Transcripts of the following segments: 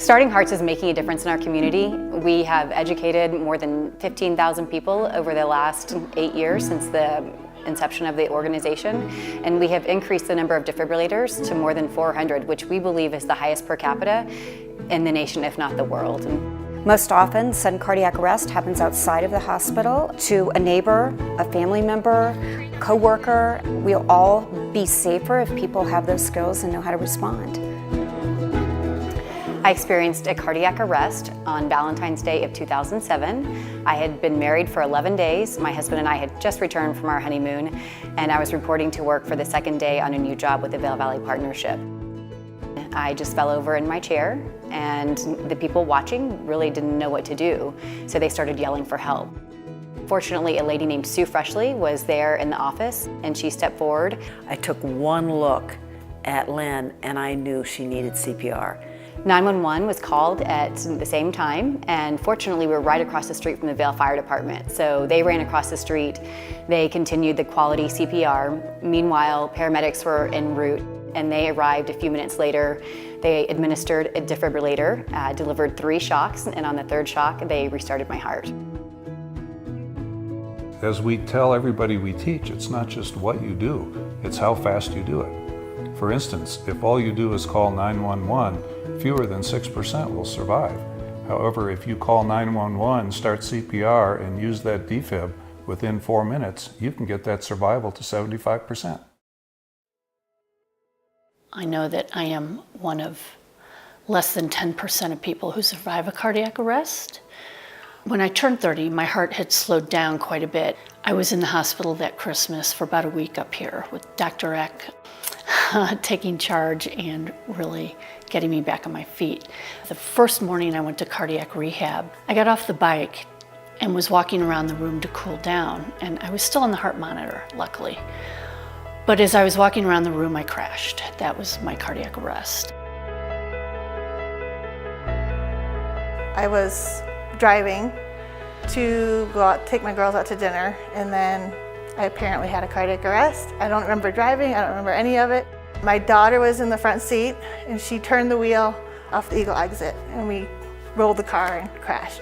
Starting Hearts is making a difference in our community. We have educated more than 15,000 people over the last 8 years since the inception of the organization, and we have increased the number of defibrillators to more than 400, which we believe is the highest per capita in the nation, if not the world. Most often, sudden cardiac arrest happens outside of the hospital to a neighbor, a family member, coworker. We'll all be safer if people have those skills and know how to respond. I experienced a cardiac arrest on Valentine's Day of 2007. I had been married for 11 days. My husband and I had just returned from our honeymoon, and I was reporting to work for the second day on a new job with the Vail Valley Partnership. I just fell over in my chair, and the people watching really didn't know what to do, so they started yelling for help. Fortunately, a lady named Sue Freshley was there in the office, and she stepped forward. I took one look at Lynn, and I knew she needed CPR. 911 was called at the same time, and fortunately we were right across the street from the Vail Fire Department. So they ran across the street, they continued the quality CPR. Meanwhile, paramedics were en route, and they arrived a few minutes later. They administered a defibrillator, delivered 3 shocks, and on the 3rd shock, they restarted my heart. As we tell everybody we teach, it's not just what you do, it's how fast you do it. For instance, if all you do is call 911, fewer than 6% will survive. However, if you call 911, start CPR, and use that defib within 4 minutes, you can get that survival to 75%. I know that I am one of less than 10% of people who survive a cardiac arrest. When I turned 30, my heart had slowed down quite a bit. I was in the hospital that Christmas for about a week up here with Dr. Eck taking charge and really getting me back on my feet. The first morning I went to cardiac rehab, I got off the bike and was walking around the room to cool down, and I was still on the heart monitor, luckily. But as I was walking around the room, I crashed. That was my cardiac arrest. I was driving to go out, take my girls out to dinner, and then I apparently had a cardiac arrest. I don't remember driving, I don't remember any of it. My daughter was in the front seat, and she turned the wheel off the Eagle exit, and we rolled the car and crashed.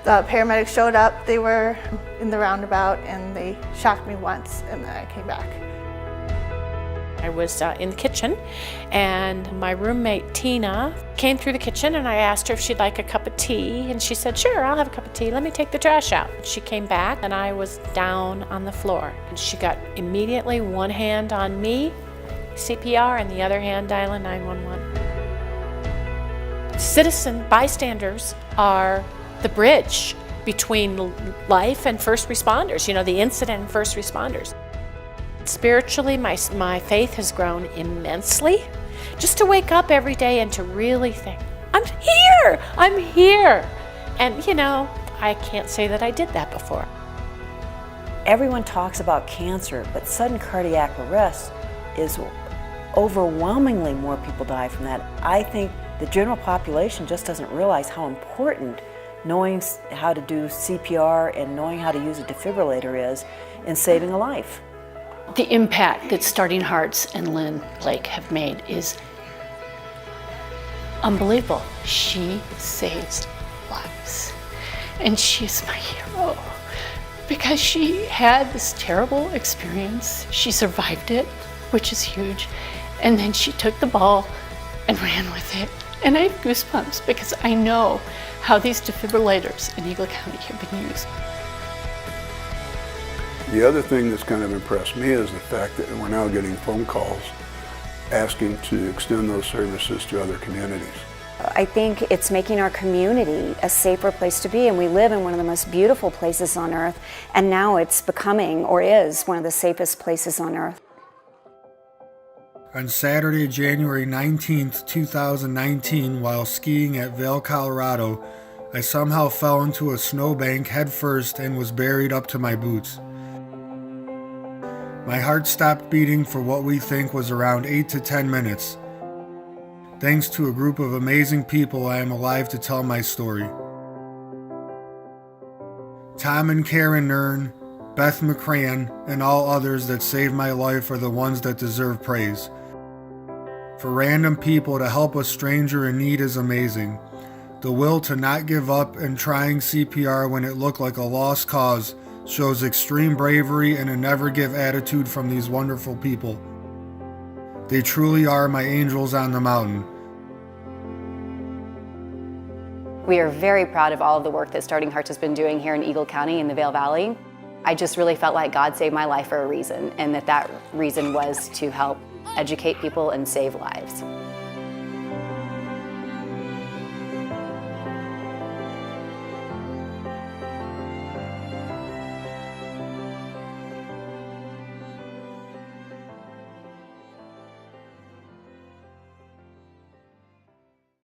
The paramedics showed up, they were in the roundabout, and they shocked me once, and then I came back. I was in the kitchen, and my roommate Tina came through the kitchen, and I asked her if she'd like a cup of tea, and she said, "Sure, I'll have a cup of tea. Let me take the trash out." She came back, and I was down on the floor. And she got immediately one hand on me, CPR, and the other hand dialing 911. Citizen bystanders are the bridge between life and first responders, the incident and first responders. Spiritually, my faith has grown immensely. Just to wake up every day and to really think, I'm here. And I can't say that I did that before. Everyone talks about cancer, but sudden cardiac arrest is overwhelmingly more people die from that. I think the general population just doesn't realize how important knowing how to do CPR and knowing how to use a defibrillator is in saving a life. The impact that Starting Hearts and Lynn Blake have made is unbelievable. She saves lives, and she's my hero because she had this terrible experience. She survived it, which is huge, and then she took the ball and ran with it. And I have goosebumps because I know how these defibrillators in Eagle County have been used. The other thing that's kind of impressed me is the fact that we're now getting phone calls asking to extend those services to other communities. I think it's making our community a safer place to be, and we live in one of the most beautiful places on earth, and now it's becoming, or is, one of the safest places on earth. On Saturday, January 19th, 2019, while skiing at Vail, Colorado, I somehow fell into a snowbank headfirst and was buried up to my boots. My heart stopped beating for what we think was around 8 to 10 minutes. Thanks to a group of amazing people, I am alive to tell my story. Tom and Karen Nern, Beth McCran, and all others that saved my life are the ones that deserve praise. For random people to help a stranger in need is amazing. The will to not give up and trying CPR when it looked like a lost cause shows extreme bravery and a never give attitude from these wonderful people. They truly are my angels on the mountain. We are very proud of all of the work that Starting Hearts has been doing here in Eagle County in the Vail Valley. I just really felt like God saved my life for a reason, and that reason was to help educate people and save lives.